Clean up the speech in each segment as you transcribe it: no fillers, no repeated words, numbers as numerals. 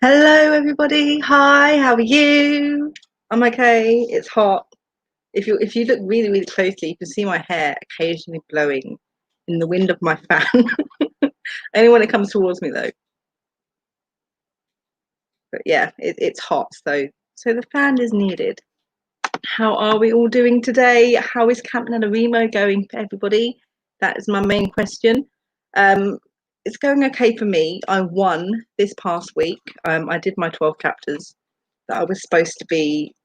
Hello, everybody. Hi, how are you? I'm okay. It's hot. If you look really closely, you can see my hair occasionally blowing in the wind of my fan. Only when it comes towards me, though. But yeah, it's hot, so the fan is needed. How are we all doing today? How is Camp Nanowrimo going for everybody? That is my main question. Um, it's going okay for me. I won this past week. I did my 12 chapters that I was supposed to be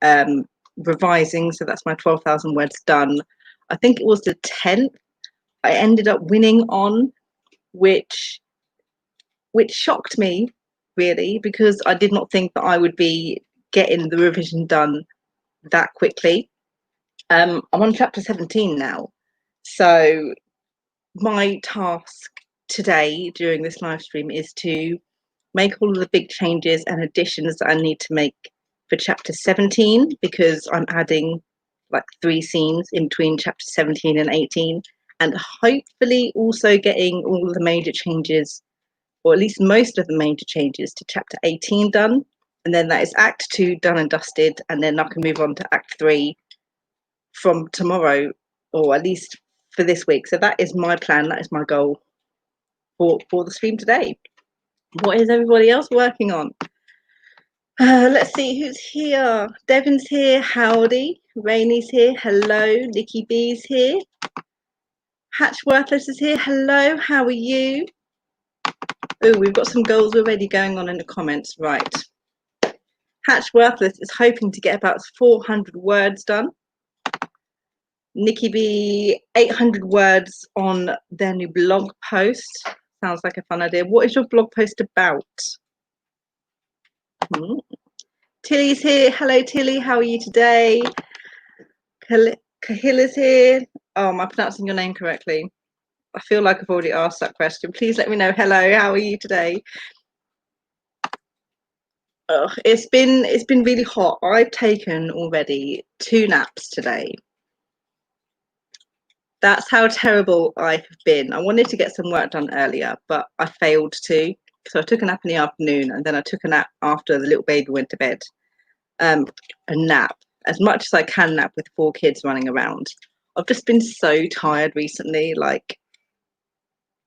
revising, so that's my 12,000 words done. I think it was the 10th I ended up winning on, which shocked me really, because I did not think that I would be getting the revision done that quickly. I'm on chapter 17 now, so my task today during this live stream is to make all of the big changes and additions that I need to make for chapter 17, because I'm adding like 3 scenes in between chapter 17 and 18, and hopefully also getting all of the major changes, or at least most of the major changes, to chapter 18 done. And then that is act 2 done and dusted, and then I can move on to act 3 from tomorrow, or at least for this week. So that is my plan, that is my goal for the stream today. What is everybody else working on? Let's see who's here. Devin's here. Howdy. Rainy's here. Hello. Nikki B's here. Hatch Worthless is here. Hello. How are you? Oh, we've got some goals already going on in the comments. Right. Hatch Worthless is hoping to get about 400 words done. Nikki B, 800 words on their new blog post. Sounds like a fun idea. What is your blog post about? Tilly's here. Hello, Tilly. How are you today? Cahilla's here. Oh, am I pronouncing your name correctly? I feel like I've already asked that question. Please let me know. Hello, how are you today? Oh, it's been really hot. I've taken already 2 naps today. That's how terrible I have been. I wanted to get some work done earlier, but I failed to. So I took a nap in the afternoon, and then I took a nap after the little baby went to bed. A nap, as much as I can nap with 4 kids running around. I've just been so tired recently. Like,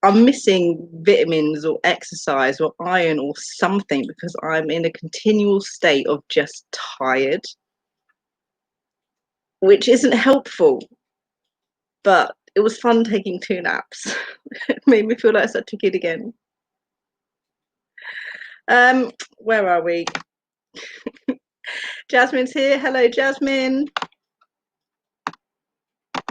I'm missing vitamins or exercise or iron or something, because I'm in a continual state of just tired, which isn't helpful. But it was fun taking 2 naps. It made me feel like such a kid again. Where are we? Jasmine's here. Hello, Jasmine.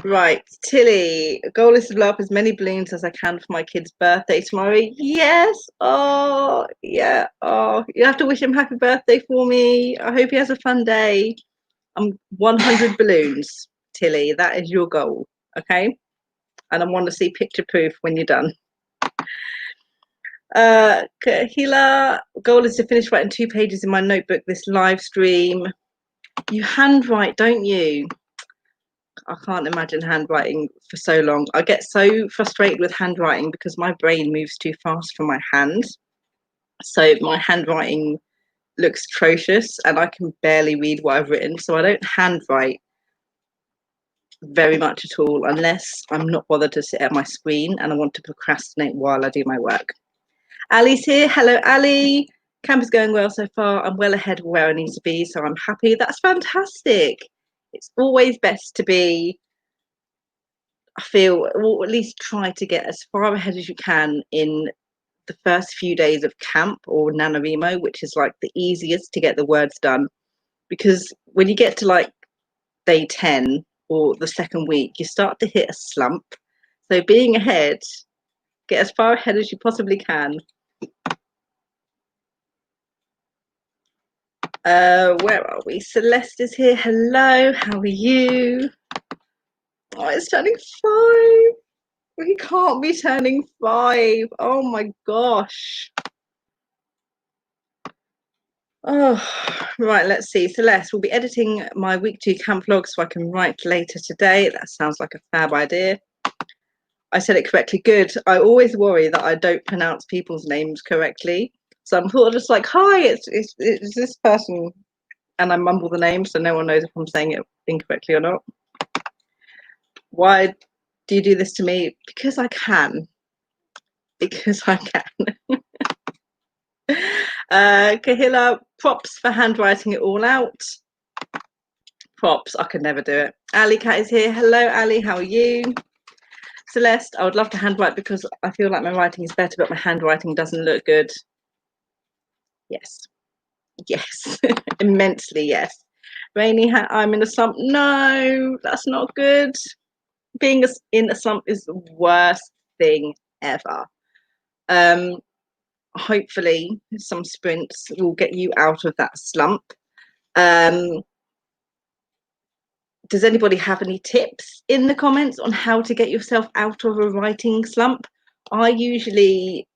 Right, Tilly, goal is to blow up as many balloons as I can for my kid's birthday tomorrow. Yes. Oh, yeah. Oh, you have to wish him happy birthday for me. I hope he has a fun day. 100 balloons, Tilly. That is your goal, okay? And I want to see picture proof when you're done. Kahila, goal is to finish writing 2 pages in my notebook this live stream. You handwrite, don't you? I can't imagine handwriting for so long. I get so frustrated with handwriting because my brain moves too fast for my hand. So my handwriting looks atrocious and I can barely read what I've written. So I don't handwrite very much at all, unless I'm not bothered to sit at my screen and I want to procrastinate while I do my work. Ali's here. Hello, Ali. Camp is going well so far. I'm well ahead of where I need to be, so I'm happy. That's fantastic. It's always best to be, I feel, or at least try to get as far ahead as you can in the first few days of camp or NaNoWriMo, which is like the easiest to get the words done. Because when you get to like day 10 or the second week, you start to hit a slump. So being ahead, get as far ahead as you possibly can. Where are we? Celeste is here. Hello, how are you? Oh, it's turning 5. We can't be turning 5. Oh my gosh. Oh, right, let's see. Celeste will be editing my week 2 camp vlog so I can write later today. That sounds like a fab idea. I said it correctly. Good. I always worry that I don't pronounce people's names correctly. So I'm sort of just like, hi, it's this person, and I mumble the name so no one knows if I'm saying it incorrectly or not. Why do you do this to me? Because I can. Because I can. Kahila, props for handwriting it all out. Props, I could never do it. Ali Cat is here. Hello, Ali, how are you? Celeste, I would love to handwrite because I feel like my writing is better, but my handwriting doesn't look good. Yes. Yes. Immensely, yes. Rainy, I'm in a slump. No, that's not good. Being in a slump is the worst thing ever. Hopefully some sprints will get you out of that slump. Does anybody have any tips in the comments on how to get yourself out of a writing slump? I usually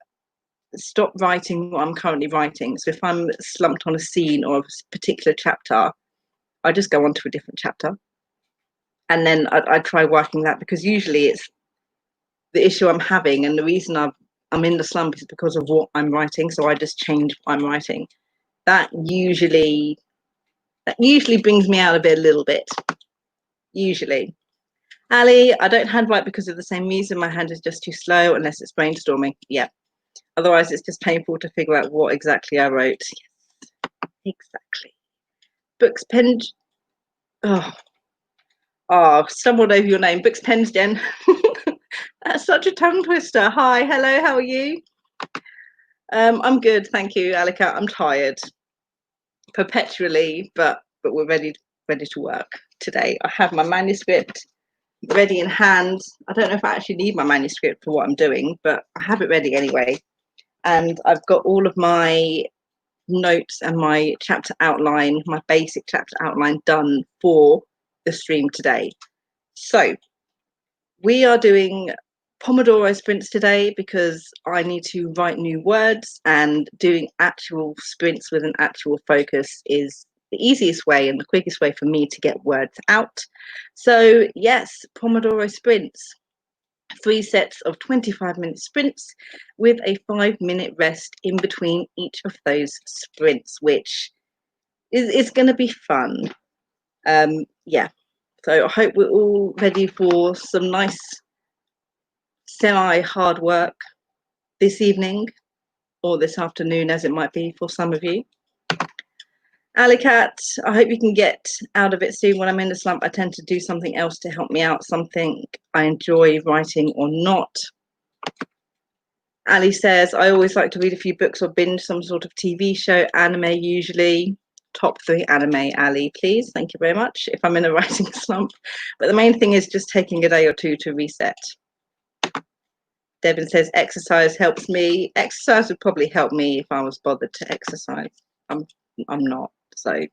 stop writing what I'm currently writing. So if I'm slumped on a scene or a particular chapter, I just go on to a different chapter. And then I try working that, because usually it's the issue I'm having, and the reason I'm in the slump is because of what I'm writing. So I just change what I'm writing. That usually brings me out of it a little bit. Usually. Ali, I don't handwrite because of the same reason. My hand is just too slow unless it's brainstorming. Yeah. Otherwise, it's just painful to figure out what exactly I wrote. Yes, exactly. Books, pens. Oh, stumbled over your name. Books, pens, Jen. That's such a tongue twister. Hi, hello, how are you? I'm good, thank you, Alika. I'm tired perpetually, but we're ready to work today. I have my manuscript ready in hand. I don't know if I actually need my manuscript for what I'm doing, but I have it ready anyway. And I've got all of my notes and my chapter outline, my basic chapter outline done for the stream today. So we are doing Pomodoro Sprints today because I need to write new words, and doing actual sprints with an actual focus is the easiest way and the quickest way for me to get words out. So yes, Pomodoro Sprints. 3 sets of 25-minute sprints with a 5-minute rest in between each of those sprints, which is going to be fun. Yeah, so I hope we're all ready for some nice semi-hard work this evening, or this afternoon as it might be for some of you. Alicat, I hope you can get out of it soon. When I'm in the slump, I tend to do something else to help me out, something I enjoy writing or not. Ali says, I always like to read a few books or binge some sort of TV show, anime usually. Top 3 anime, Ali, please. Thank you very much. If I'm in a writing slump. But the main thing is just taking a day or two to reset. Devin says, exercise helps me. Exercise would probably help me if I was bothered to exercise. I'm not. So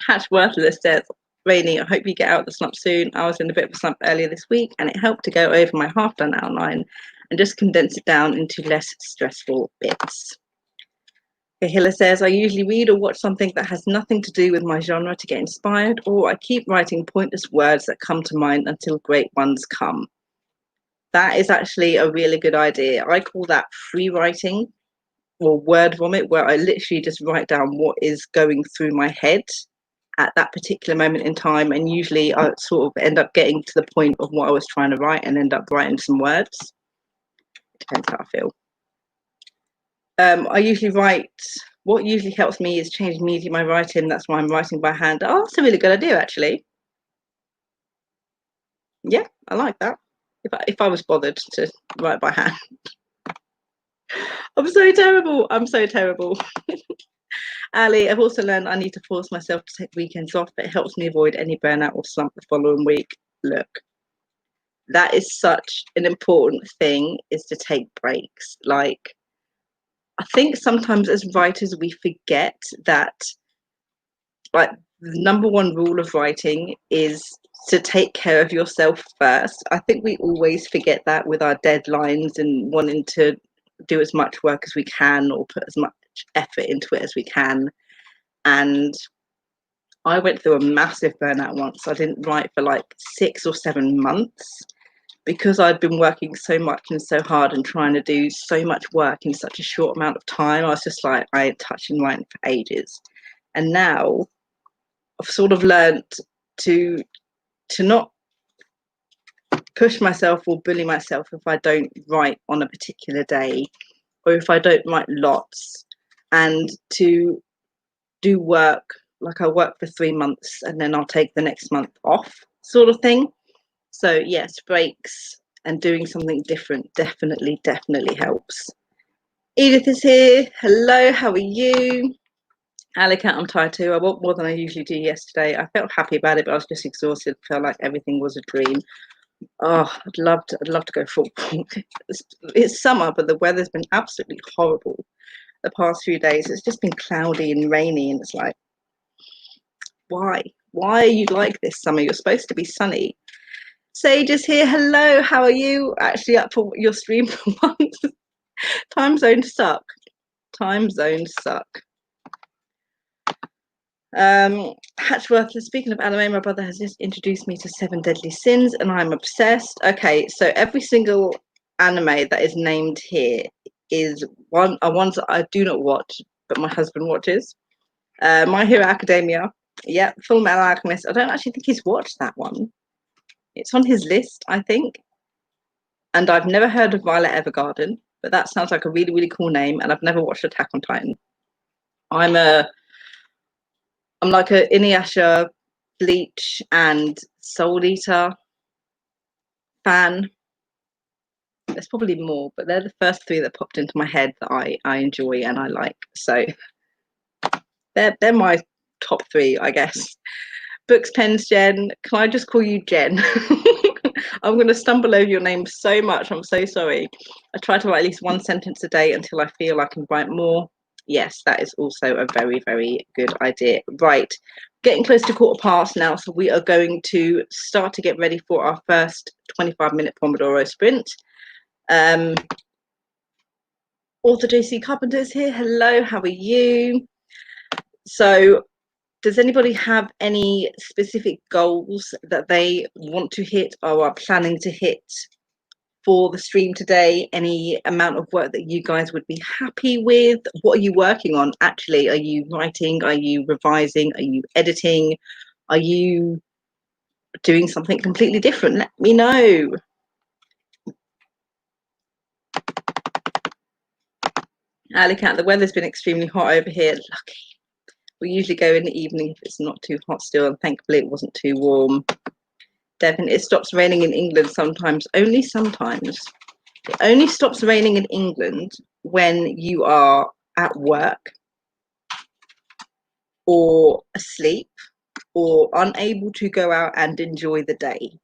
Hatch Worthless says, Rainy, I hope you get out of the slump soon. I was in a bit of a slump earlier this week, and it helped to go over my half-done outline and just condense it down into less stressful bits. Kahila says, I usually read or watch something that has nothing to do with my genre to get inspired, or I keep writing pointless words that come to mind until great ones come. That is actually a really good idea. I call that free writing or word vomit, where I literally just write down what is going through my head at that particular moment in time, and usually I sort of end up getting to the point of what I was trying to write and end up writing some words. Depends how I feel. I usually write, what usually helps me is change medium my writing. That's why I'm writing by hand. Oh, that's a really good idea, actually. Yeah, I like that. If I was bothered to write by hand. I'm so terrible. I'm so terrible. Ali, I've also learned I need to force myself to take weekends off. It helps me avoid any burnout or slump the following week. Look, that is such an important thing, is to take breaks. Like, I think sometimes as writers we forget that, like, the number one rule of writing is to take care of yourself first. I think we always forget that with our deadlines and wanting to do as much work as we can or put as much effort into it as we can. And I went through a massive burnout once. I didn't write for like 6 or 7 months, because I'd been working so much and so hard and trying to do so much work in such a short amount of time, I was just like, I ain't touching writing for ages. And now I've sort of learned to not push myself or bully myself if I don't write on a particular day, or if I don't write lots, and to do work like I work for 3 months and then I'll take the next month off, sort of thing. So yes, breaks and doing something different definitely helps. Edith is here. Hello, how are you? Alicat, I'm tired too. I want more than I usually do yesterday. I felt happy about it, but I was just exhausted. Felt like everything was a dream. Oh, I'd love to go for a walk. It's summer, but the weather's been absolutely horrible the past few days. It's just been cloudy and rainy, and it's like, why are you like this summer? You're supposed to be sunny. Sage is here. Hello, how are you? Actually up for your stream for once. Time zones suck. Hatchworth, speaking of anime, my brother has just introduced me to 7 Deadly Sins and I'm obsessed. Okay, so every single anime that is named here is ones that I do not watch, but my husband watches. My Hero Academia, yeah, Full Metal Alchemist. I don't actually think he's watched that one. It's on his list, I think. And I've never heard of Violet Evergarden, but that sounds like a really, really cool name. And I've never watched Attack on Titan. I'm like a Inuyasha, Bleach, and Soul Eater fan. There's probably more, but they're the first 3 that popped into my head that I enjoy and I like. So they're my top 3, I guess. Books, pens, Jen. Can I just call you Jen? I'm going to stumble over your name so much. I'm so sorry. I try to write at least 1 sentence a day until I feel I can write more. Yes, that is also a very, very good idea. Right, getting close to 1:15 now, so we are going to start to get ready for our first 25-minute Pomodoro Sprint. Author JC Carpenter is here. Hello, how are you? So does anybody have any specific goals that they want to hit or are planning to hit for the stream today? Any amount of work that you guys would be happy with? What are you working on actually? Are you writing? Are you revising? Are you editing? Are you doing something completely different? Let me know. Alicat, the weather's been extremely hot over here. Lucky. We usually go in the evening if it's not too hot still, and thankfully it wasn't too warm. Devin, it stops raining in England sometimes, only sometimes. It only stops raining in England when you are at work or asleep or unable to go out and enjoy the day.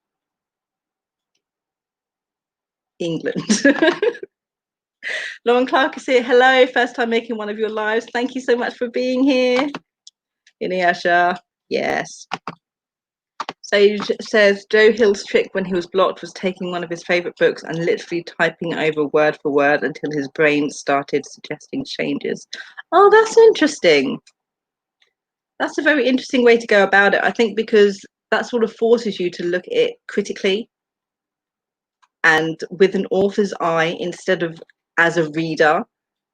England. Lauren Clark is here. Hello, first time making one of your lives. Thank you so much for being here. Inuyasha, yes. Sage says Joe Hill's trick when he was blocked was taking one of his favourite books and literally typing over word for word until his brain started suggesting changes. Oh, that's interesting. That's a very interesting way to go about it, I think, because that sort of forces you to look at it critically and with an author's eye instead of as a reader,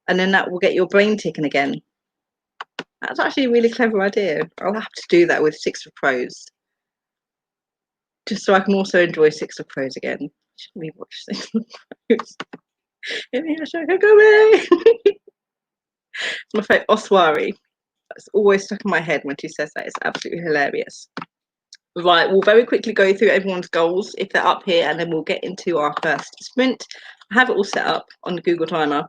and then that will get your brain ticking again. That's actually a really clever idea. I'll have to do that with Six of Crows, just so I can also enjoy Six of Crows again. I should rewatch Six of Crows. Go away. It's my favourite. Oswari. That's always stuck in my head when she says that. It's absolutely hilarious. Right, we'll very quickly go through everyone's goals if they're up here, and then we'll get into our first sprint. I have it all set up on the Google Timer.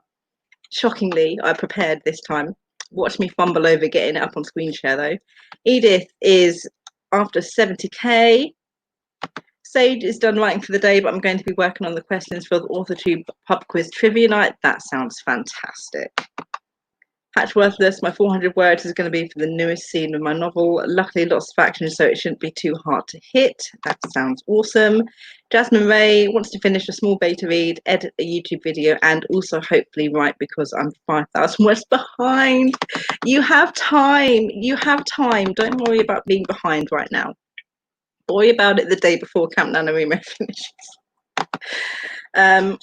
Shockingly, I prepared this time. Watch me fumble over getting it up on screen share though. Edith is after 70k. Sage is done writing for the day, but I'm going to be working on the questions for the AuthorTube pub quiz trivia night. That sounds fantastic. Patchworthless, my 400 words is going to be for the newest scene of my novel. Luckily, lots of action, so it shouldn't be too hard to hit. That sounds awesome. Jasmine Ray wants to finish a small beta read, edit a YouTube video, and also hopefully write because I'm 5,000 words behind. You have time. You have time. Don't worry about being behind right now. Worry about it the day before Camp Nanowrimo finishes.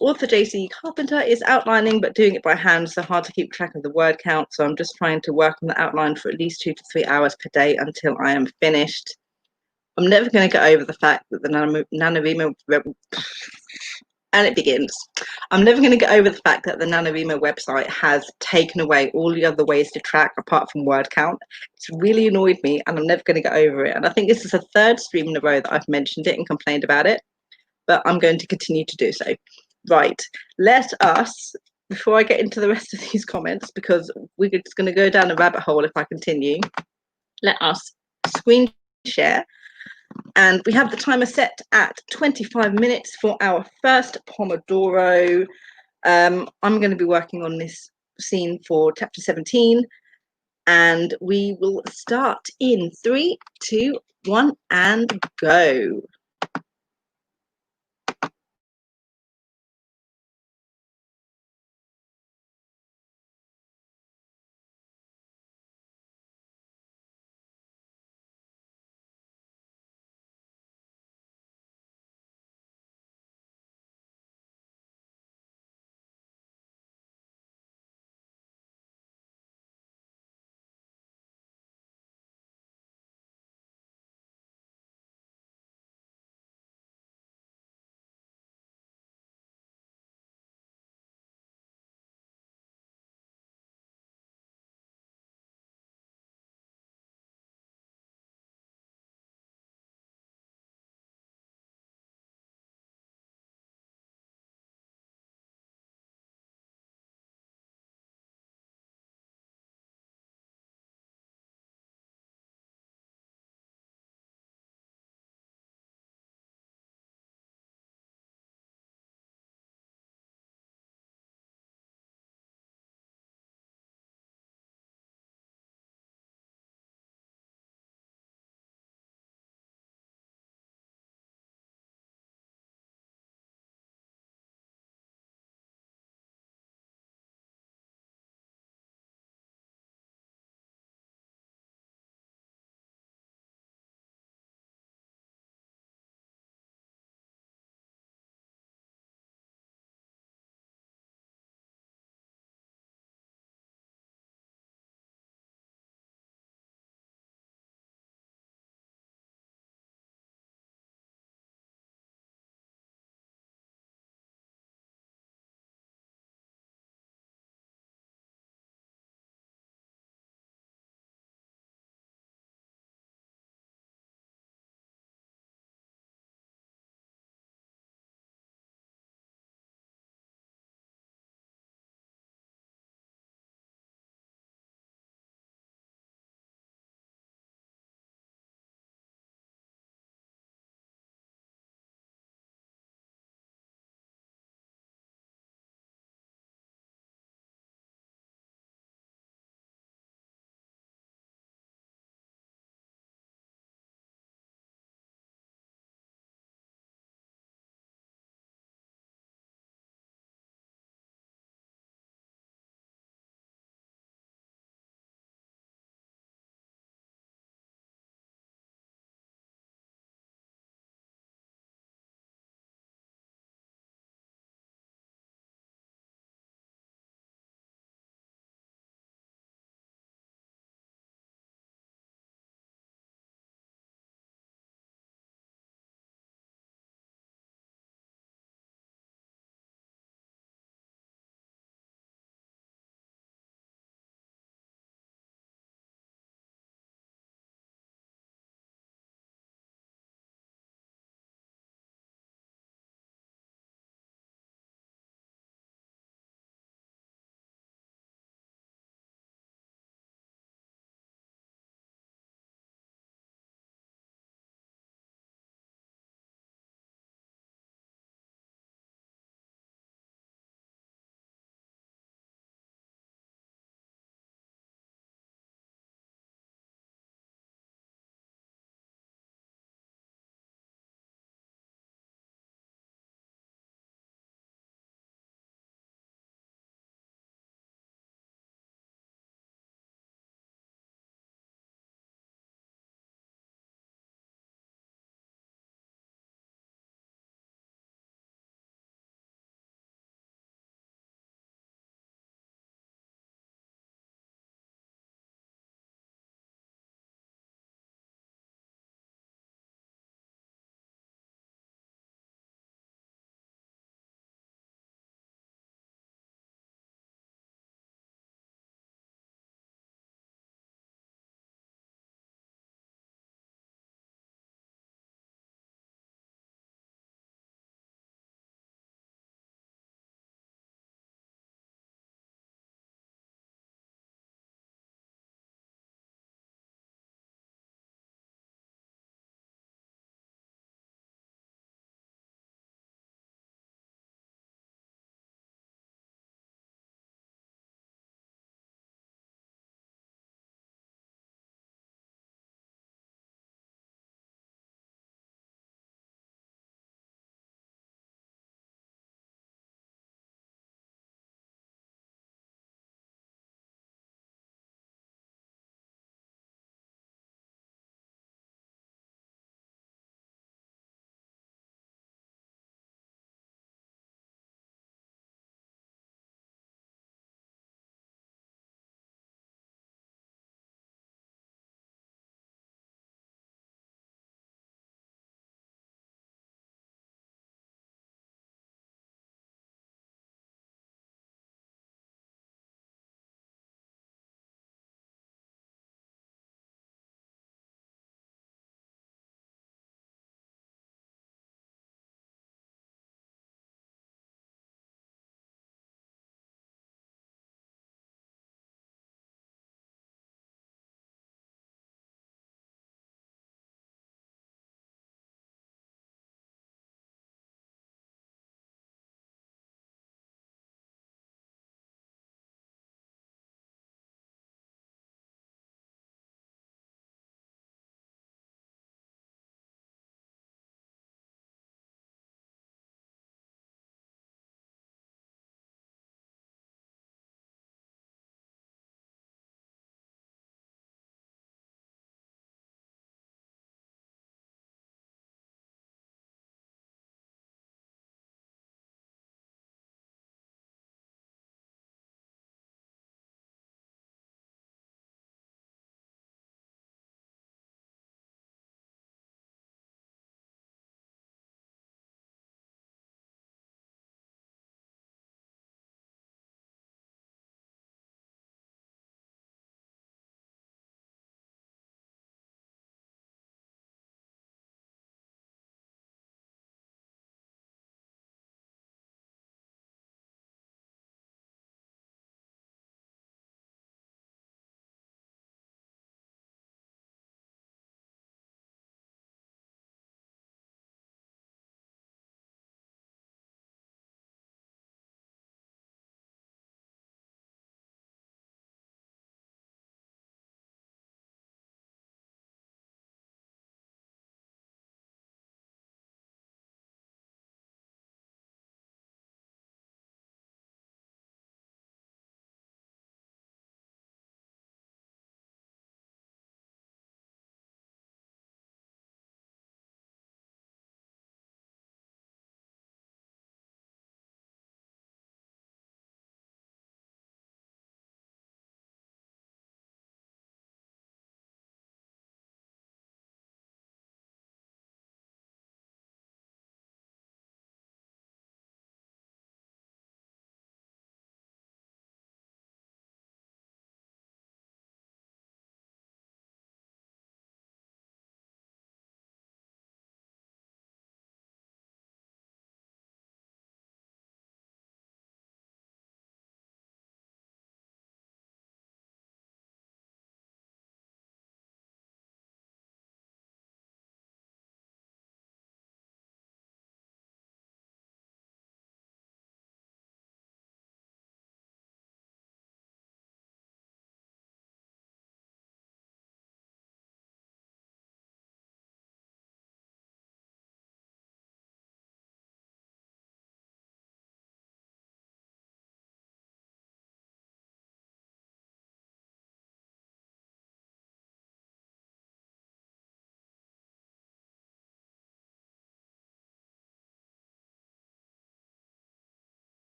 Author JC Carpenter is outlining but doing it by hand, so hard to keep track of the word count. So I'm just trying to work on the outline for at least 2 to 3 hours per day until I am finished. I'm never going to get over the fact that the NaNoWriMo and it begins. I'm never going to get over the fact that the NaNoWriMo website has taken away all the other ways to track apart from word count. It's really annoyed me, and I'm never going to get over it. And I think this is the third stream in a row that I've mentioned it and complained about it, but I'm going to continue to do so. Right, let us, before I get into the rest of these comments, because we're just going to go down a rabbit hole if I continue, let us screen share. And we have the timer set at 25 minutes for our first Pomodoro. I'm going to be working on this scene for chapter 17, and we will start in 3, 2, 1, and go.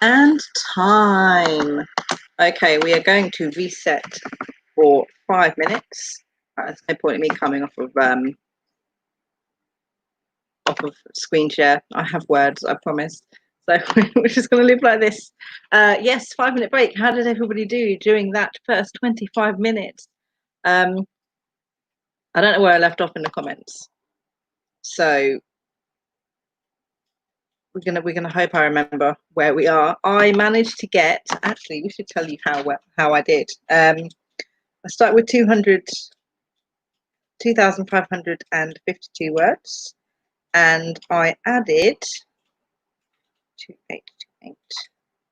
And time. Okay, we are going to reset for 5 minutes. There's no point in me coming off of screen share. I have words, I promise. So we're just going to live like this. Yes, 5-minute break. How did everybody do during that first 25 minutes? I don't know where I left off in the comments. So we're gonna hope I remember where we are. I managed to get, actually we should tell you how I did. I started with 2,552 words, and I added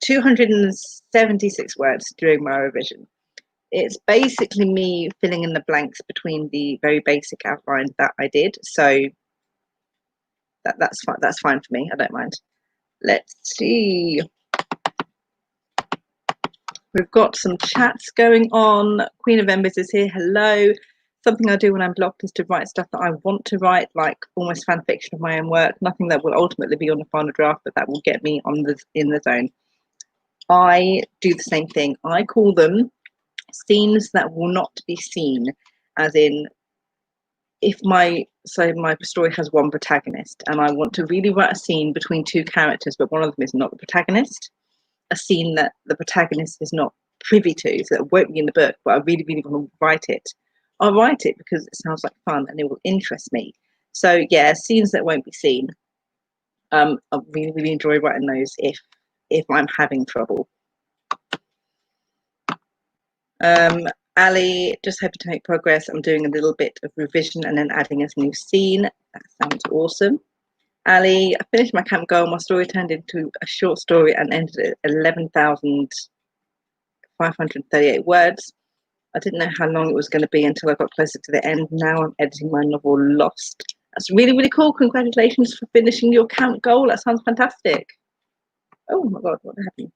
276 words during my revision. It's basically me filling in the blanks between the very basic outline that I did. So that's fine. That's fine for me. I don't mind. Let's see. We've got some chats going on. Queen of Embers is here. Hello. Something I do when I'm blocked is to write stuff that I want to write, like almost fan fiction of my own work. Nothing that will ultimately be on the final draft, but that will get me in the zone. I do the same thing. I call them scenes that will not be seen, as in, if my story has one protagonist and I want to really write a scene between two characters, but one of them is not the protagonist, a scene that the protagonist is not privy to, so it won't be in the book, but I really, really want to write it. I'll write it because it sounds like fun and it will interest me. So yeah, scenes that won't be seen. I really, really enjoy writing those if I'm having trouble. Ali, just hoping to make progress. I'm doing a little bit of revision and then adding a new scene. That sounds awesome. Ali, I finished my camp goal. My story turned into a short story and ended at 11,538 words. I didn't know how long it was going to be until I got closer to the end. Now I'm editing my novel Lost. That's really, really cool. Congratulations for finishing your camp goal. That sounds fantastic. Oh my God, what happened?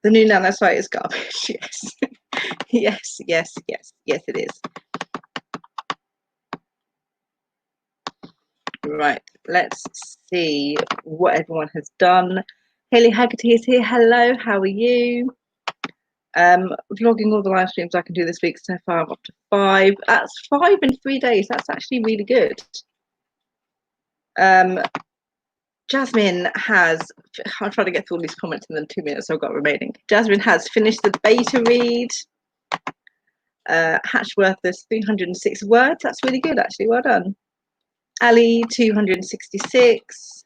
The new Nano site is garbage. Yes. yes, it is. Right, let's see what everyone has done. Haley Haggerty is here. Hello, how are you? Vlogging all the live streams I can do this week so far. I'm up to 5. That's 5 in 3 days. That's actually really good. Jasmine has, I'll try to get through all these comments in the 2 minutes I've got remaining. Jasmine has finished the beta read. Hatchworth, there's 306 words. That's really good, actually. Well done. Ali, 266.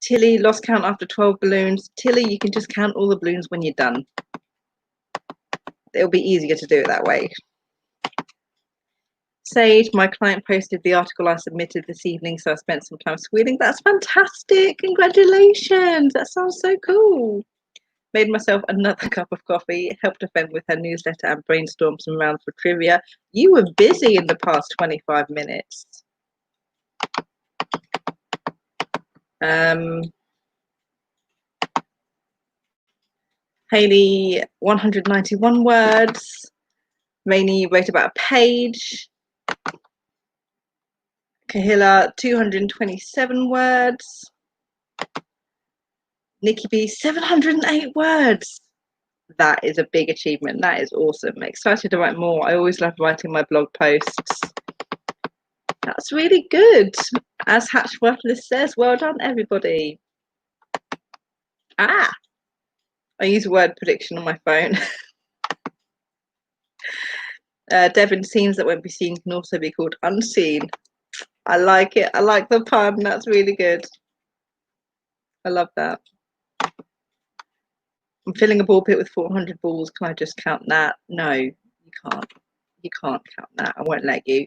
Tilly, lost count after 12 balloons. Tilly, you can just count all the balloons when you're done. It'll be easier to do it that way. Sage, my client posted the article I submitted this evening, so I spent some time squealing. That's fantastic. Congratulations. That sounds so cool. Made myself another cup of coffee, helped a friend with her newsletter, and brainstormed some rounds for trivia. You were busy in the past 25 minutes. Haley, 191 words. Rainey wrote about a page. Kahila, 227 words. Nikki B, 708 words. That is a big achievement. That is awesome. I'm excited to write more. I always love writing my blog posts. That's really good. As Hatchworthless says, well done, everybody. I use word prediction on my phone. Devon, scenes that won't be seen can also be called unseen. I like it. I like the pun. That's really good. I love that. I'm filling a ball pit with 400 balls. Can I just count that? No, you can't. You can't count that. I won't let you.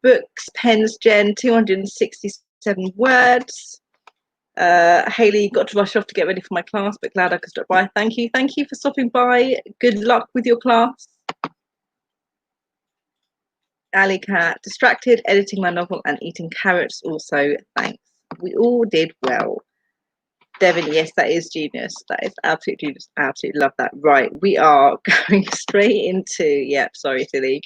Books, pens, Jen, 267 words. Haley, got to rush off to get ready for my class, but glad I could stop by. Thank you. Thank you for stopping by. Good luck with your class. Ali Cat, distracted, editing my novel and eating carrots also. Thanks. We all did well. Devin, yes, that is genius. That is absolute genius. Absolutely love that. Right, we are going straight into, yep, sorry, silly.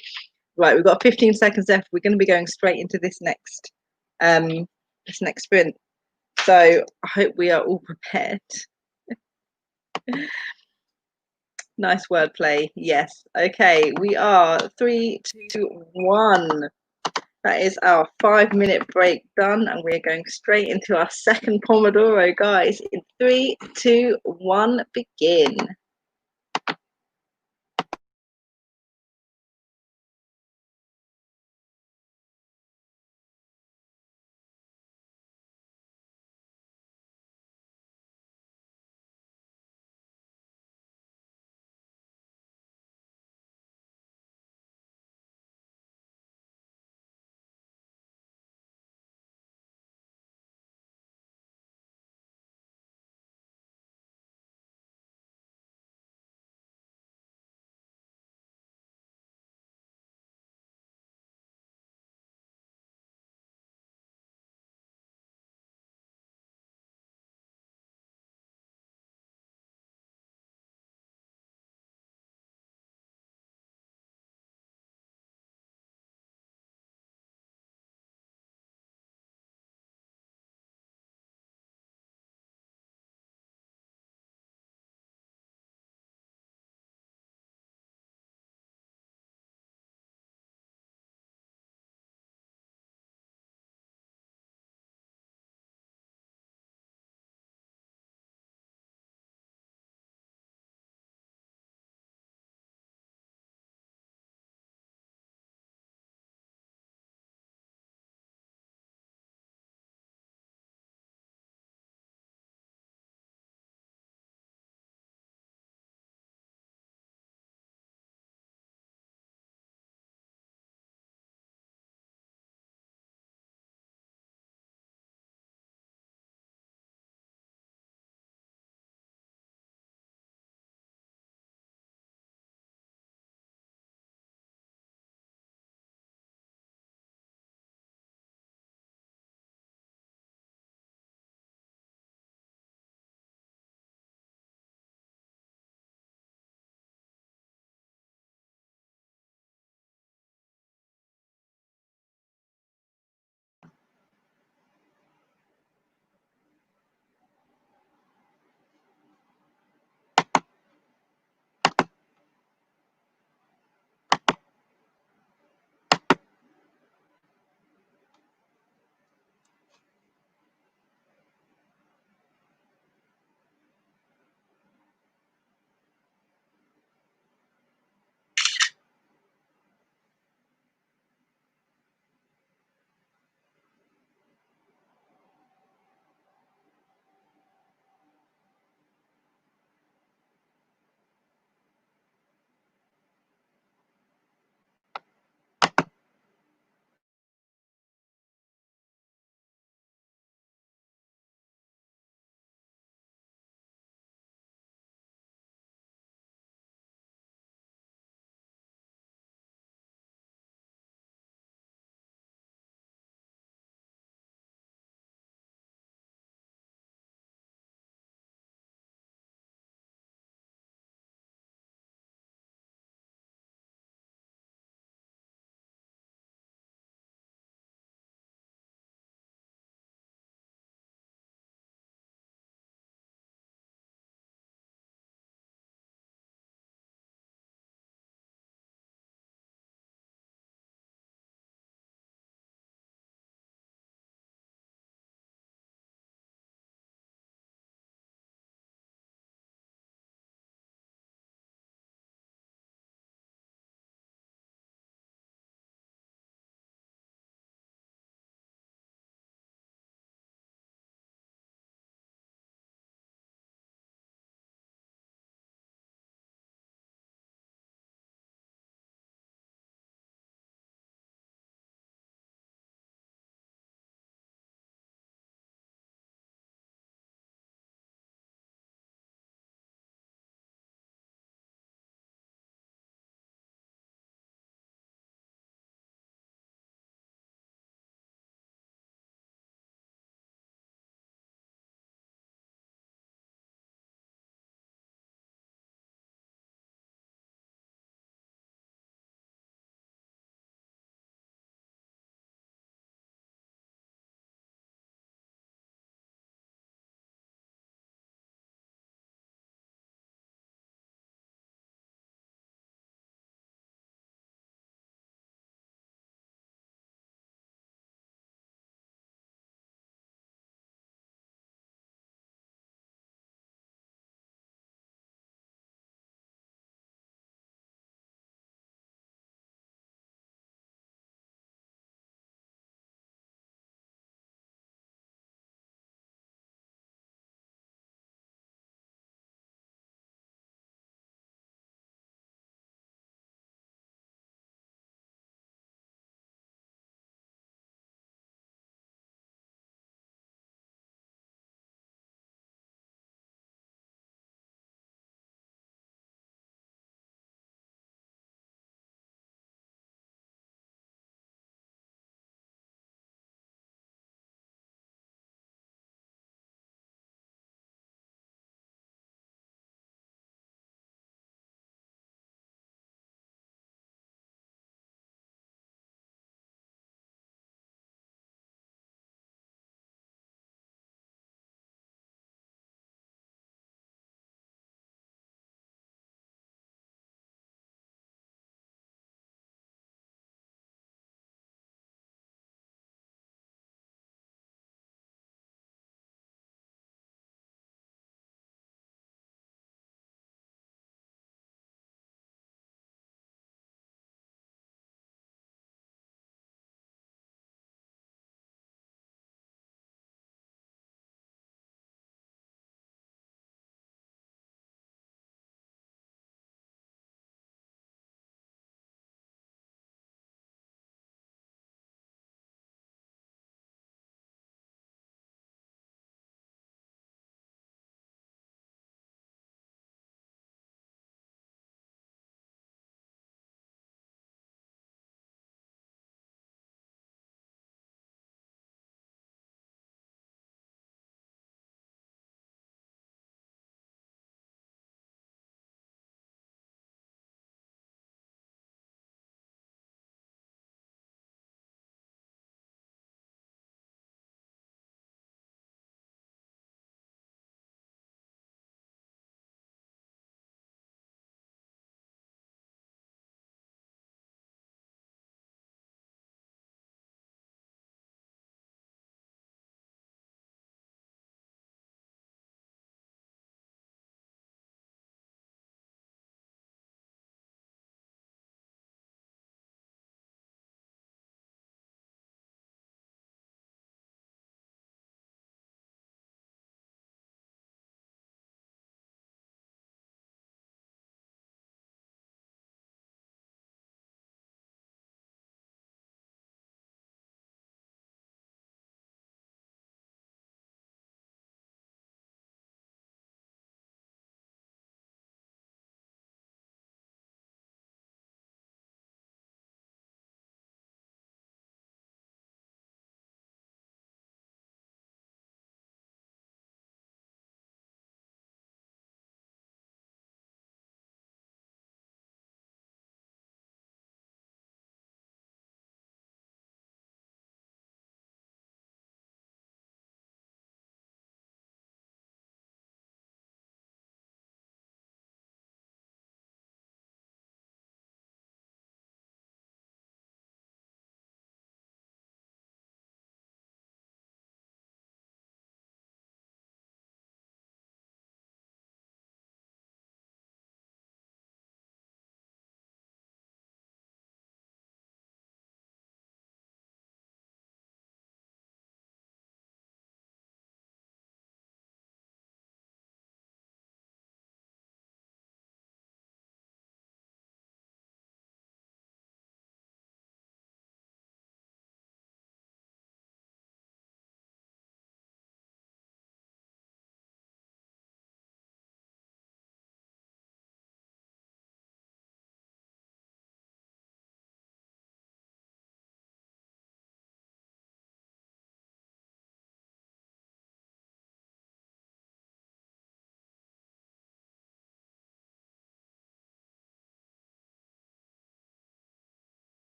Right, we've got 15 seconds left. We're going to be going straight into this next sprint. So I hope we are all prepared. Nice wordplay. Yes. Okay, we are 3, 2, 1. That is our 5-minute break done, and we're going straight into our second Pomodoro, guys. In 3, 2, 1, begin.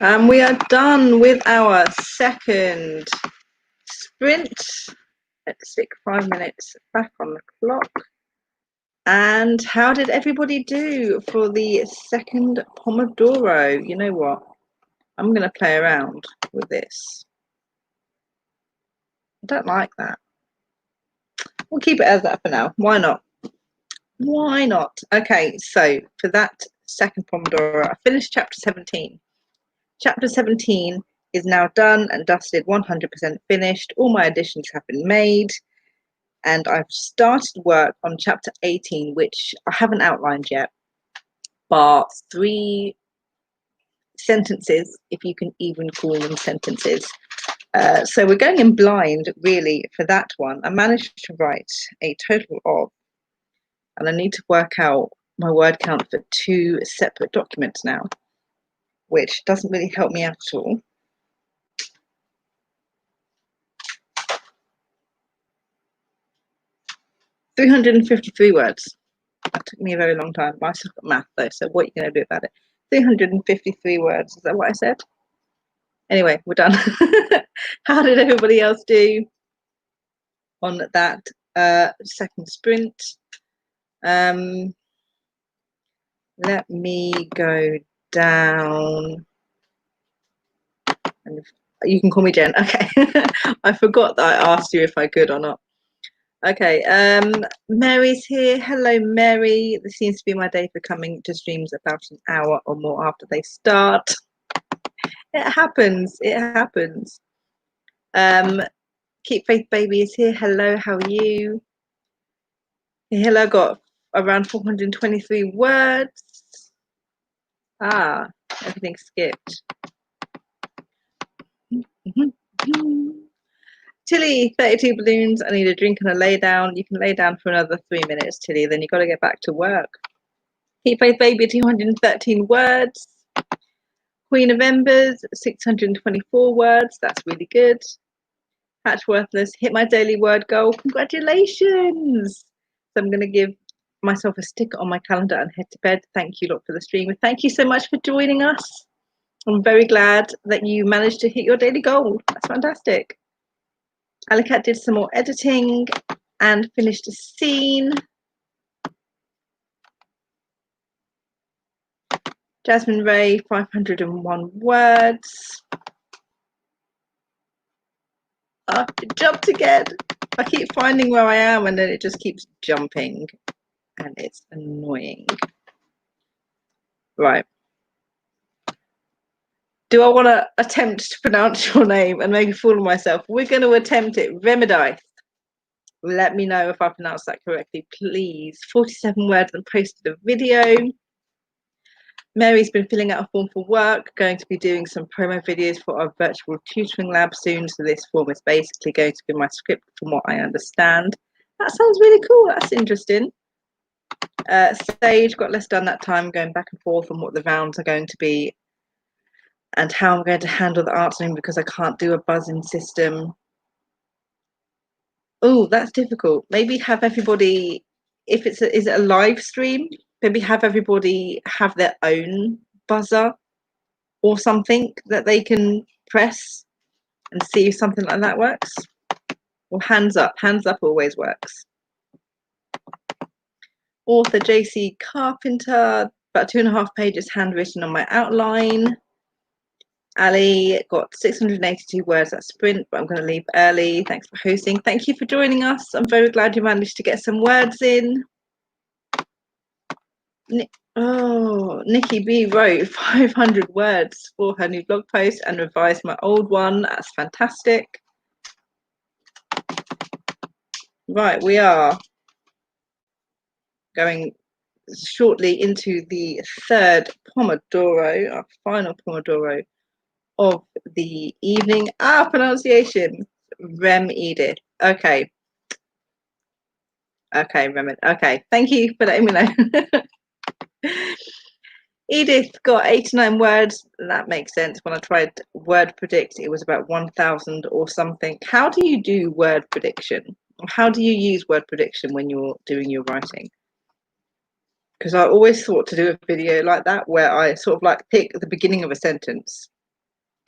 And we are done with our second sprint. Let's stick 5 minutes back on the clock. And how did everybody do for the second Pomodoro? You know what? I'm going to play around with this. I don't like that. We'll keep it as that for now. Why not? Why not? Okay, so for that second Pomodoro, I finished chapter 17. Chapter 17 is now done and dusted, 100% finished. All my additions have been made. And I've started work on chapter 18, which I haven't outlined yet, but 3 sentences, if you can even call them sentences. So we're going in blind, really, for that one. I managed to write a total of, and I need to work out my word count for 2 separate documents now, which doesn't really help me out at all. $353 words. That took me a very long time. I suck at math though, so what are you going to do about it? 353 words. Is that what I said? Anyway, we're done. How did everybody else do on that second sprint? Let me go down. And you can call me Jen. Okay. I forgot that I asked you if I could or not. Okay, Mary's here. Hello, Mary. This seems to be my day for coming to streams about an hour or more after they start. It happens. It happens. Keep Faith Baby is here. Hello, how are you? Hello, got around 423 words. Ah, everything skipped. Tilly, 32 balloons. I need a drink and a lay down. You can lay down for another 3 minutes, Tilly. Then you've got to get back to work. Keep Faith Baby, 213 words. Queen of Embers, 624 words. That's really good. Hatch Worthless, hit my daily word goal. Congratulations. So I'm going to give myself a sticker on my calendar and head to bed. Thank you lot for the stream. Thank you so much for joining us. I'm very glad that you managed to hit your daily goal. That's fantastic. Alicat did some more editing and finished a scene. Jasmine Ray, 501 words. Oh, it jumped again. I keep finding where I am and then it just keeps jumping and it's annoying. Right. Do I want to attempt to pronounce your name and make a fool of myself? We're going to attempt it. Remedice. Let me know if I pronounced that correctly, please. 47 words and posted a video. Mary's been filling out a form for work, going to be doing some promo videos for our virtual tutoring lab soon. So this form is basically going to be my script from what I understand. That sounds really cool. That's interesting. Sage got less done that time, going back and forth on what the rounds are going to be and how I'm going to handle the answering because I can't do a buzzing system. Oh, that's difficult. Maybe have everybody, if it's is it a live stream, maybe have everybody have their own buzzer or something that they can press and see if something like that works. Or hands up always works. Author JC Carpenter, about 2.5 pages handwritten on my outline. Ali got 682 words at sprint, but I'm going to leave early. Thanks for hosting. Thank you for joining us. I'm very glad you managed to get some words in. Nikki B wrote 500 words for her new blog post and revised my old one. That's fantastic. Right, we are going shortly into the third Pomodoro, our final Pomodoro of the evening. Pronunciation. Rem Edith. Okay. Okay, Rem. Okay, thank you for letting me know. Edith got 89 words. That makes sense. When I tried word predict, it was about 1,000 or something. How do you do word prediction? How do you use word prediction when you're doing your writing? Because I always thought to do a video like that where I sort of like pick the beginning of a sentence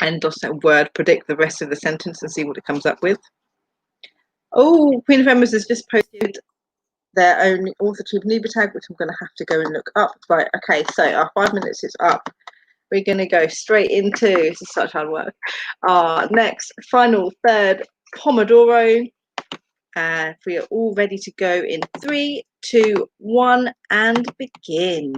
and does that word predict the rest of the sentence and see what it comes up with. Oh, Queen of Embers has just posted their own AuthorTube Nuba tag, which I'm going to have to go and look up. Right, okay, so our 5 minutes is up. We're going to go straight into, this is such hard work, our next, final, third Pomodoro. We are all ready to go in 3, 2, 1, and begin.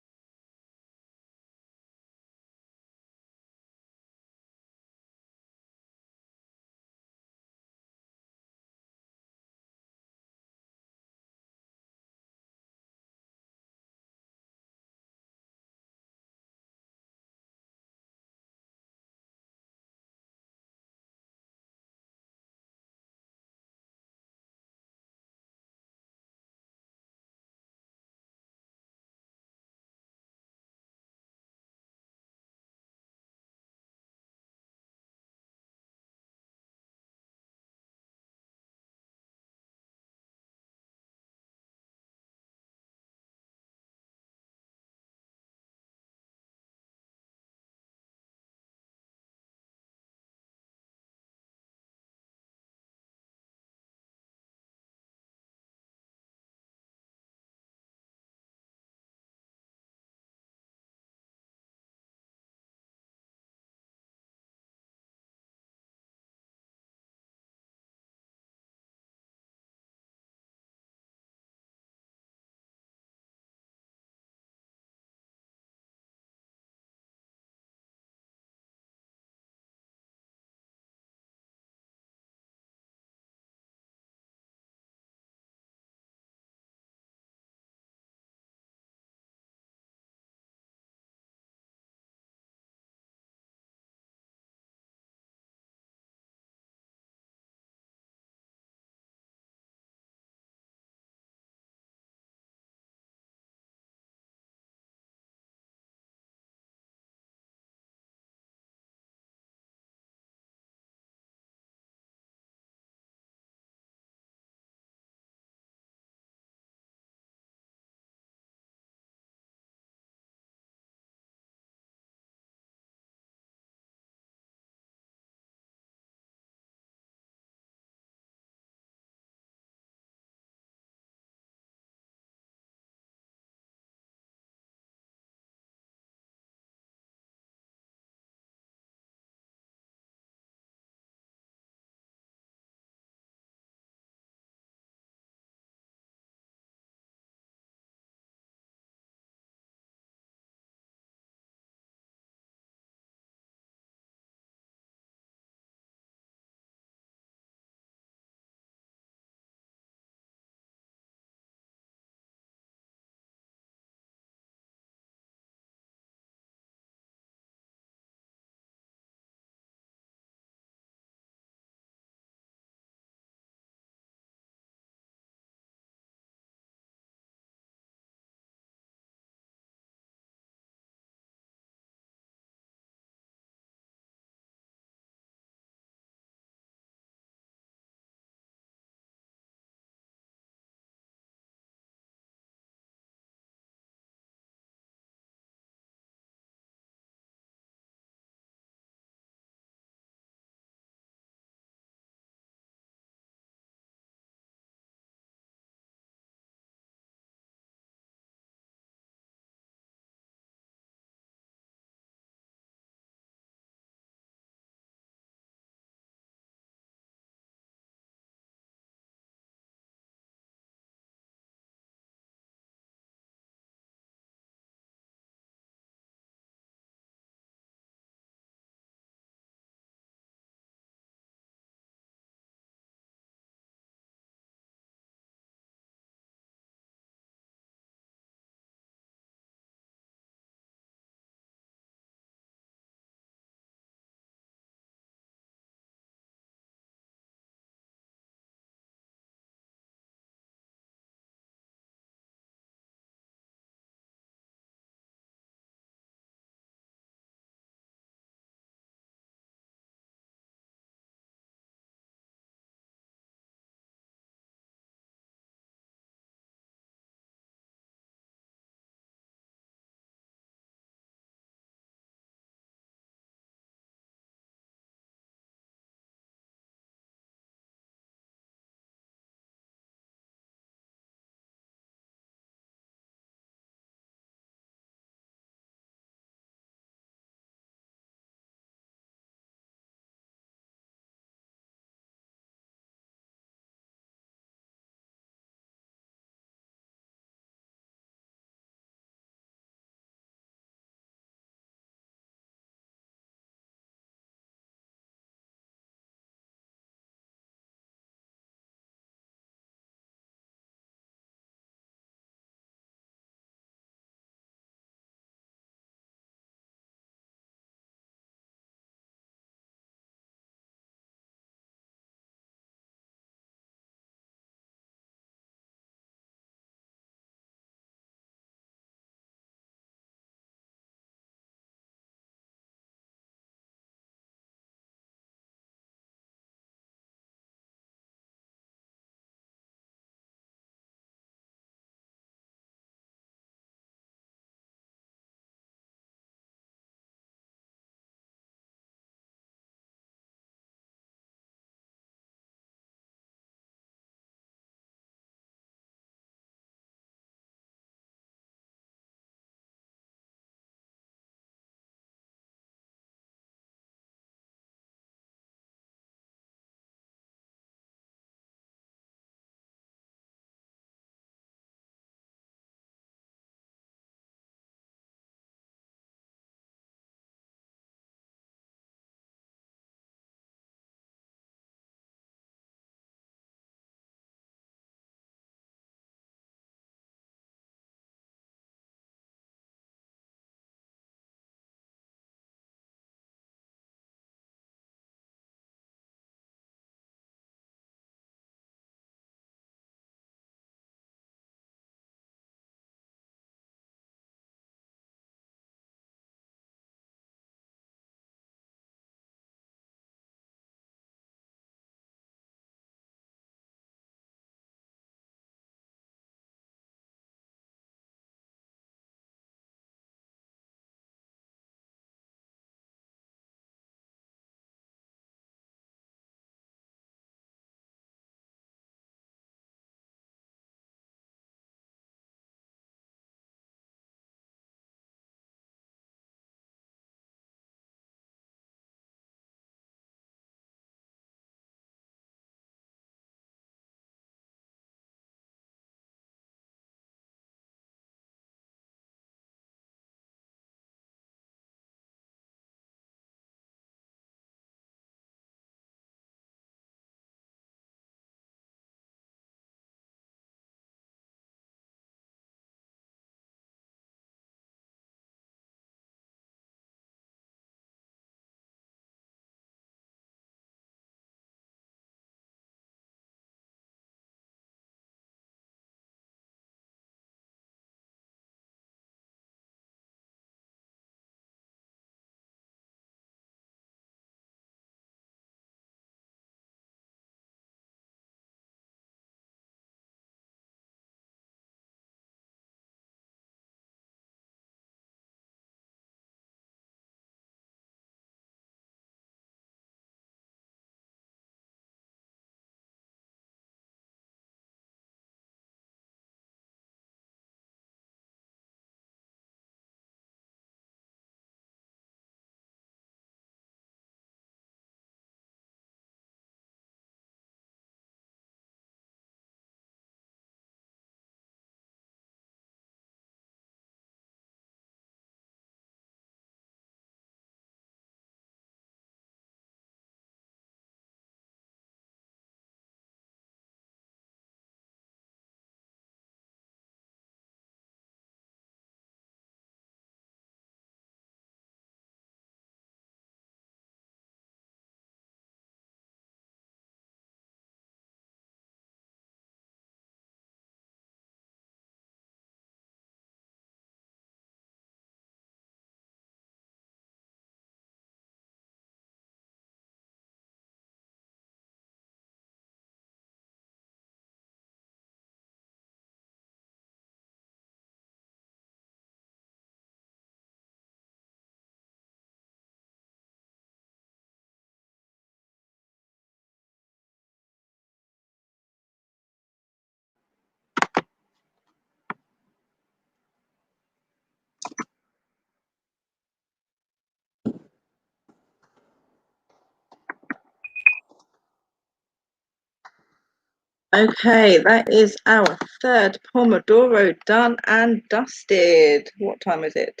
Okay, that is our third Pomodoro done and dusted. What time is it?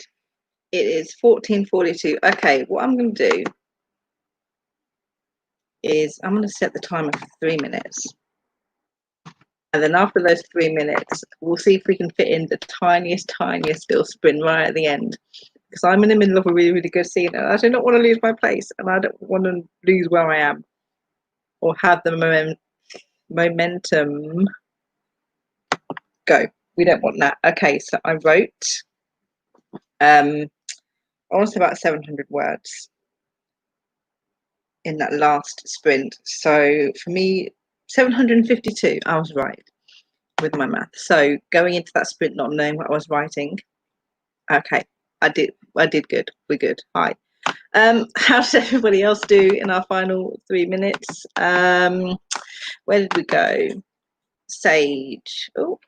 It is 14:42. Okay, what I'm going to do is I'm going to set the timer for 3 minutes. And then after those 3 minutes, we'll see if we can fit in the tiniest little sprint right at the end. Because I'm in the middle of a really, really good scene and I do not want to lose my place and I don't want to lose where I am or have the momentum go. We don't want that. Okay, so I wrote almost about 700 words in that last sprint. So for me, 752, I was right with my math. So going into that sprint not knowing what I was writing, okay, I did good. We're good. Hi. How did everybody else do in our final 3 minutes? Where did we go? Sage. Oh,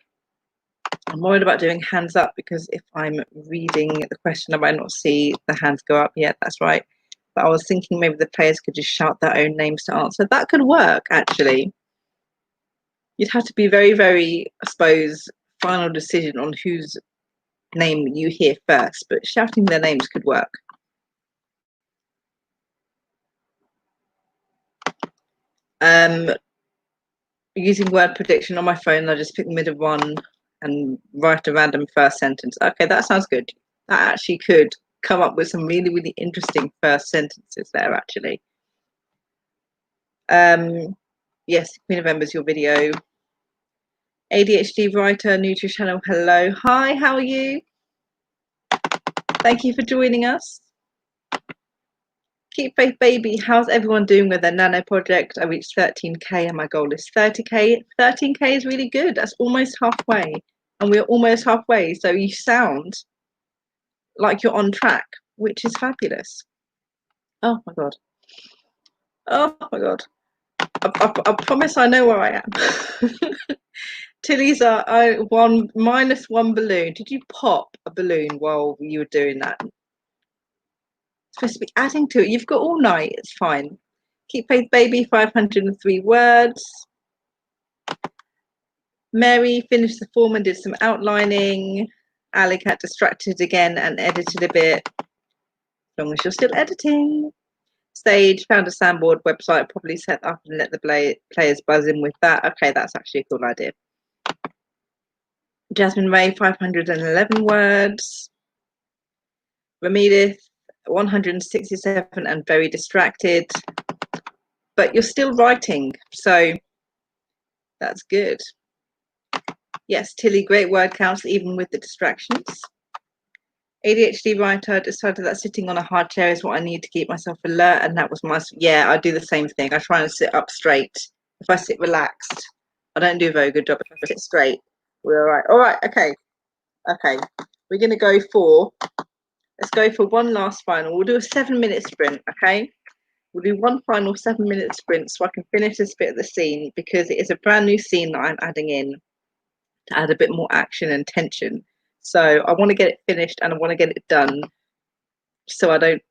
I'm worried about doing hands up because if I'm reading the question, I might not see the hands go up. Yeah, that's right. But I was thinking maybe the players could just shout their own names to answer. That could work, actually. You'd have to be very, very, I suppose, final decision on whose name you hear first, but shouting their names could work. Using word prediction on my phone, I just pick the middle one and write a random first sentence. Okay, that sounds good. That actually could come up with some really, really interesting first sentences there, actually. Yes, Queen of Embers, your video. ADHD writer, Nutri Channel, hello. Hi, how are you? Thank you for joining us. Keep Faith Baby, how's everyone doing with their nano project? I reached 13k and my goal is 30k. 13k is really good. That's almost halfway. And we're almost halfway. So you sound like you're on track, which is fabulous. Oh my God. Oh my God. I promise I know where I am. Tilly's minus one balloon. Did you pop a balloon while you were doing that? It's supposed to be adding to it. You've got all night. It's fine. Keep Faith Baby, 503 words. Mary finished the form and did some outlining. Alec got distracted again and edited a bit. As long as you're still editing. Sage found a Sandboard website, probably set up and let the players buzz in with that. Okay, that's actually a cool idea. Jasmine Ray, 511 words. Ramedith, 167 and very distracted. But you're still writing, so that's good. Yes, Tilly, great word counts even with the distractions. ADHD writer decided that sitting on a hard chair is what I need to keep myself alert, and that was yeah, I do the same thing. I try and sit up straight. If I sit relaxed, I don't do a very good job. If I sit straight, we're all right. Okay, we're gonna go for, let's go for one last final. We'll do a 7-minute sprint. Okay, we'll do one final 7-minute sprint so I can finish this bit of the scene, because it is a brand new scene that I'm adding in to add a bit more action and tension. So I want to get it finished and I want to get it done so I don't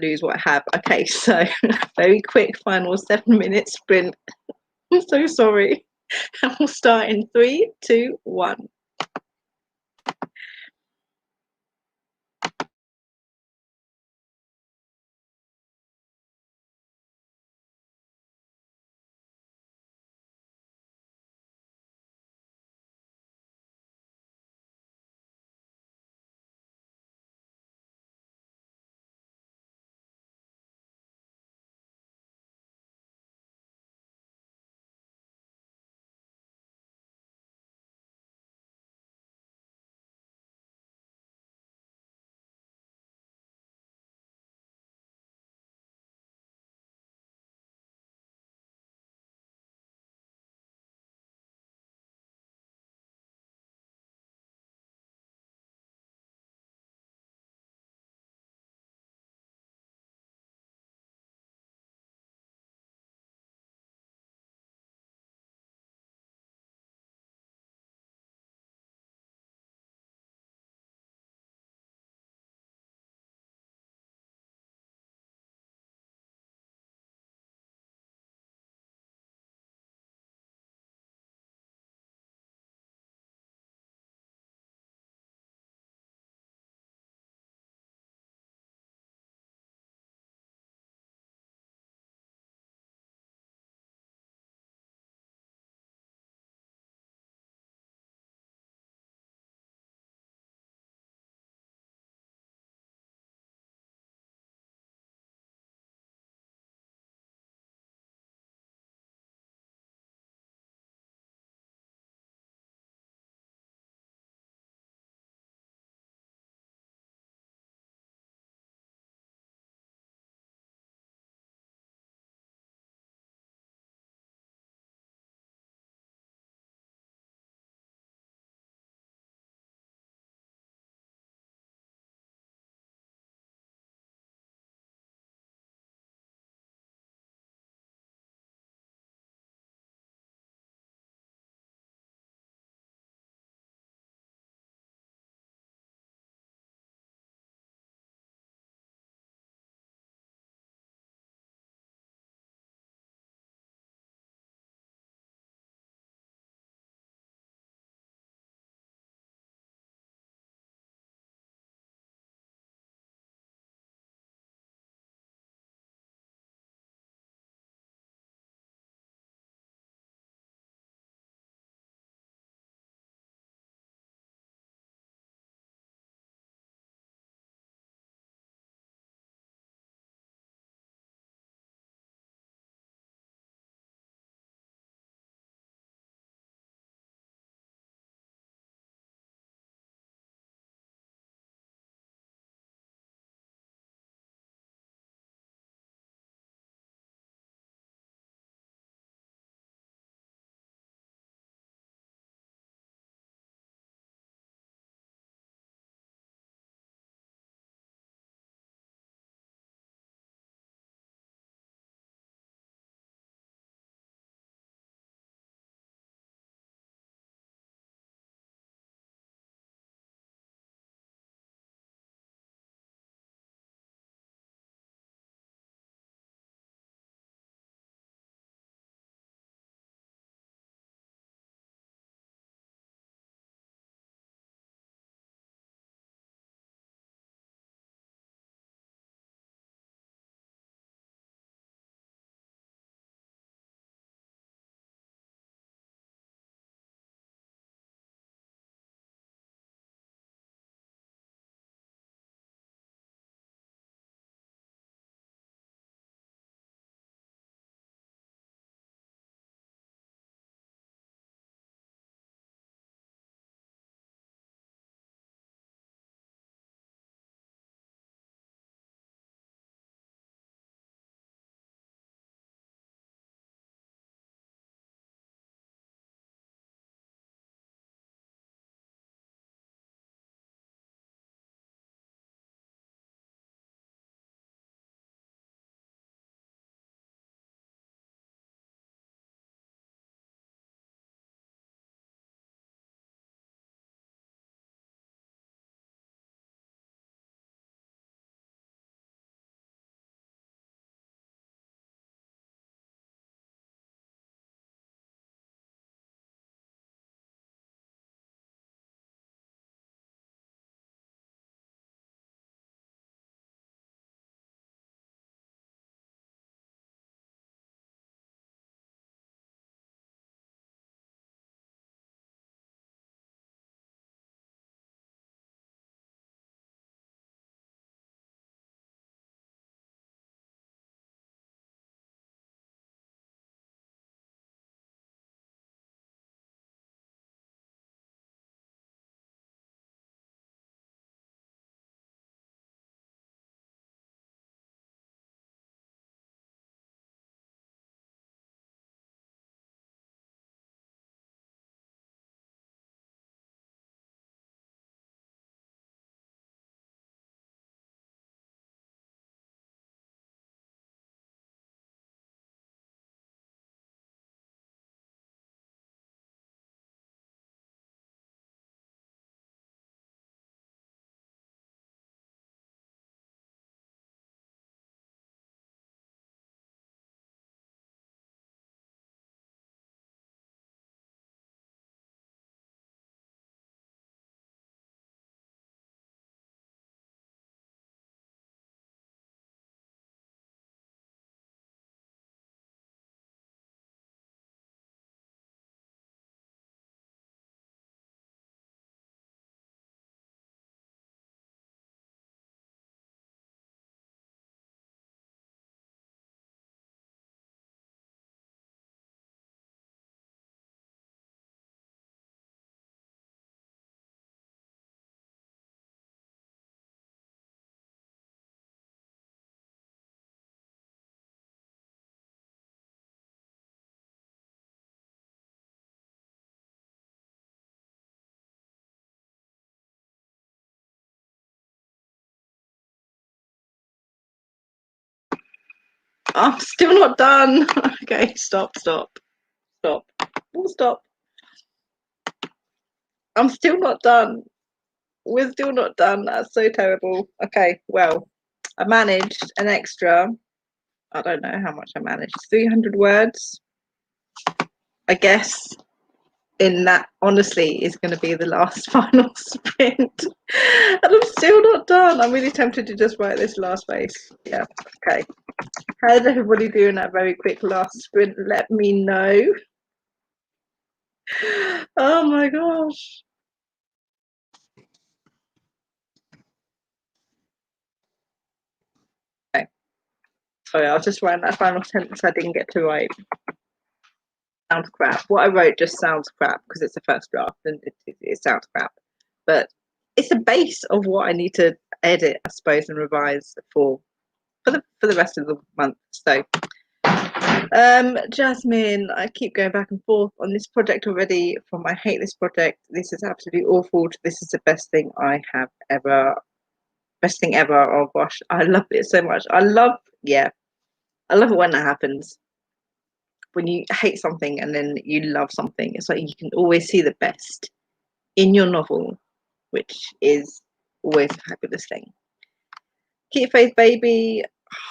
lose what I have. Okay, so very quick final 7-minute sprint. I'm so sorry. And we'll start in 3, 2, 1. I'm still not done. Okay, stop. Oh, stop. I'm still not done. We're still not done. That's so terrible. Okay, well, I managed an extra, I don't know how much I managed, 300 words, I guess. In that, honestly, is going to be the last final sprint. And I'm still not done. I'm really tempted to just write this last space. Yeah, okay. How did everybody do in that very quick last sprint? Let me know. Oh my gosh. Okay. Sorry, I was just writing that final sentence I didn't get to write. Sounds crap. What I wrote just sounds crap because it's the first draft and it sounds crap. But it's the base of what I need to edit, I suppose, and revise for the rest of the month. So Jasmine, I keep going back and forth on this project already. From I hate this project. This is absolutely awful. This is the best thing I have ever. Best thing ever. Oh gosh, I love it so much. I love it when that happens. When you hate something and then you love something, it's like you can always see the best in your novel, which is always a fabulous thing. Keep Faith Baby,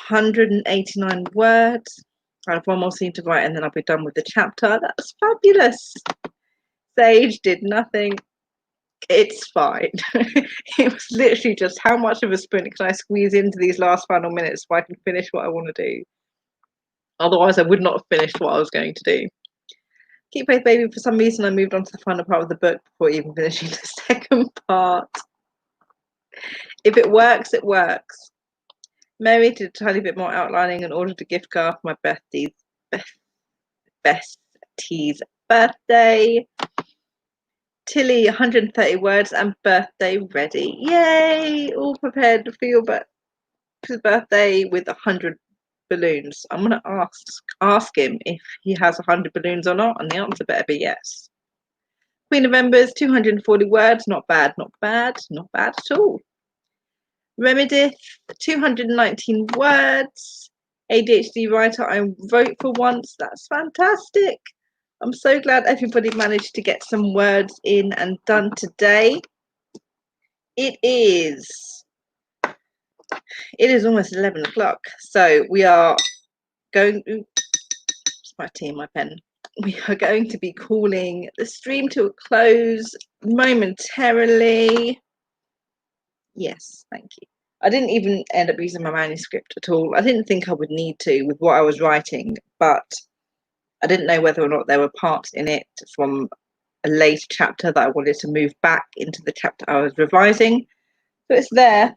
189 words. I have one more scene to write and then I'll be done with the chapter. That's fabulous. Sage did nothing. It's fine. It was literally just how much of a sprint can I squeeze into these last final minutes so I can finish what I want to do. Otherwise, I would not have finished what I was going to do. Keep Faith Baby, for some reason, I moved on to the final part of the book before even finishing the second part. If it works, it works. Mary did a tiny bit more outlining and ordered a gift card for my bestie's birthday. Tilly, 130 words and birthday ready. Yay! All prepared for your birthday with 100 balloons. I'm going to ask him if he has 100 balloons or not, and the answer better be yes. Queen of Embers, 240 words. Not bad at all. Remedith, 219 words. ADHD writer, I wrote for once. That's fantastic. I'm so glad everybody managed to get some words in and done today. It is almost 11 o'clock. So we are going. It's my tea and my pen. We are going to be calling the stream to a close momentarily. Yes, thank you. I didn't even end up using my manuscript at all. I didn't think I would need to with what I was writing, but I didn't know whether or not there were parts in it from a later chapter that I wanted to move back into the chapter I was revising. So it's there,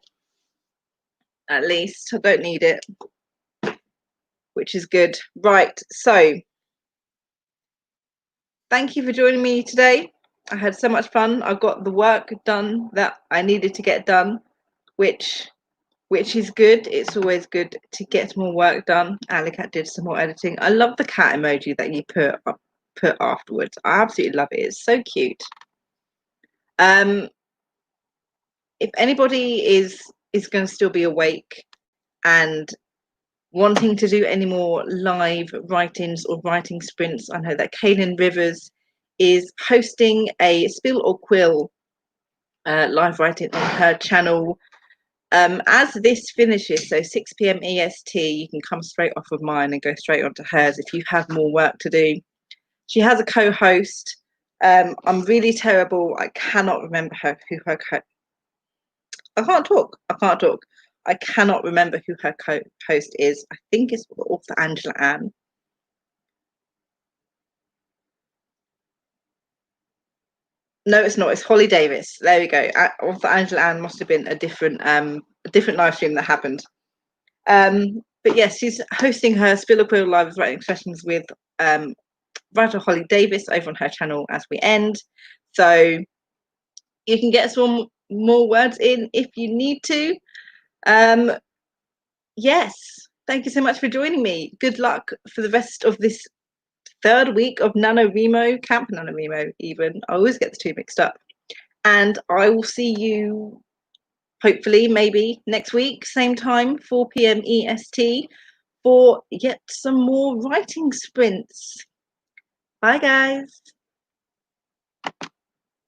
at least. I don't need it, which is good. Right, so thank you for joining me today. I had so much fun. I got the work done that I needed to get done, which is good. It's always good to get more work done. Alicat did some more editing. I love the cat emoji that you put afterwards. I absolutely love it. It's so cute. If anybody is going to still be awake and wanting to do any more live write-ins or writing sprints, I know that Kaylin Rivers is hosting a Spill or Quill live writing on her channel. As this finishes, so 6 p.m. EST, you can come straight off of mine and go straight onto hers if you have more work to do. She has a co-host. I'm really terrible. I cannot remember who her I can't talk. I cannot remember who her co-host is. I think it's author Angela Ann. No, it's not. It's Holly Davis. There we go. Author Angela Ann must have been a different live stream that happened. But yes, she's hosting her Spill or Quill live writing sessions with writer Holly Davis over on her channel as we end. So you can get some more words in if you need to. Yes, thank you so much for joining me. Good luck for the rest of this third week of NaNoWriMo, Camp NaNoWriMo even. I always get the two mixed up. And I will see you hopefully maybe next week, same time, 4 p.m. EST, for yet some more writing sprints. Bye, guys.